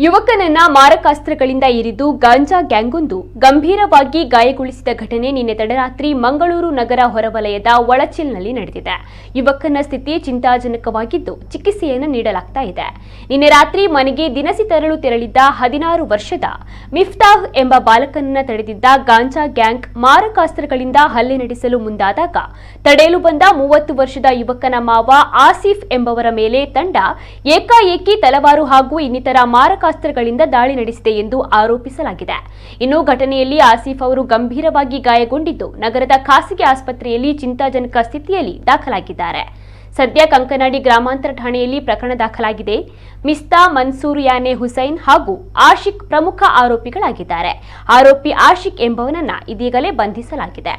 ಯುವಕನನ್ನ ಮಾರಕಾಸ್ತ್ರಗಳಿಂದ ಇರಿದು ಗಾಂಜಾ ಗ್ಯಾಂಗೊಂದು ಗಂಭೀರವಾಗಿ ಗಾಯಗೊಳಿಸಿದ ಘಟನೆ ನಿನ್ನೆ ತಡರಾತ್ರಿ ಮಂಗಳೂರು ನಗರ ಹೊರವಲಯದ ಒಳಚಿಲ್ನಲ್ಲಿ ನಡೆದಿದೆ. ಯುವಕನ ಸ್ಥಿತಿ ಚಿಂತಾಜನಕವಾಗಿದ್ದು ಚಿಕಿತ್ಸೆಯನ್ನು ನೀಡಲಾಗ್ತಾ ಇದೆ. ನಿನ್ನೆ ರಾತ್ರಿ ಮನೆಗೆ ದಿನಸಿ ತರಲು ತೆರಳಿದ್ದ 16 ವರ್ಷದ ಮಿಫ್ತಾಹ್ ಎಂಬ ಬಾಲಕನನ್ನ ತಡೆದಿದ್ದ ಗಾಂಜಾ ಗ್ಯಾಂಗ್ ಮಾರಕಾಸ್ತ್ರಗಳಿಂದ ಹಲ್ಲೆ ನಡೆಸಲು ಮುಂದಾದಾಗ ತಡೆಯಲು ಬಂದ 30 ವರ್ಷದ ಯುವಕನ ಮಾವ ಆಸಿಫ್ ಎಂಬವರ ಮೇಲೆ ತಂಡ ಏಕಾಏಕಿ ತಲವಾರು ಹಾಗೂ ಇನ್ನಿತರ ಮಾರಕಾಸ್ತ್ರಗಳಿಂದ ದಾಳಿ ನಡೆಸಿದೆ ಎಂದು ಆರೋಪಿಸಲಾಗಿದೆ. ಇನ್ನು ಘಟನೆಯಲ್ಲಿ ಆಸಿಫ್ ಅವರು ಗಂಭೀರವಾಗಿ ಗಾಯಗೊಂಡಿದ್ದು ನಗರದ ಖಾಸಗಿ ಆಸ್ಪತ್ರೆಯಲ್ಲಿ ಚಿಂತಾಜನಕ ಸ್ಥಿತಿಯಲ್ಲಿ ದಾಖಲಾಗಿದ್ದಾರೆ. ಸದ್ಯ ಕಂಕನಾಡಿ ಗ್ರಾಮಾಂತರ ಠಾಣೆಯಲ್ಲಿ ಪ್ರಕರಣ ದಾಖಲಾಗಿದೆ. ಮಿಸ್ತಾ, ಮನ್ಸೂರ್, ಯಾನೆ ಹುಸೈನ್ ಹಾಗೂ ಆಶಿಕ್ ಪ್ರಮುಖ ಆರೋಪಿಗಳಾಗಿದ್ದಾರೆ. ಆರೋಪಿ ಆಶಿಕ್ ಎಂಬವನನ್ನ ಇದೀಗಲೇ ಬಂಧಿಸಲಾಗಿದೆ.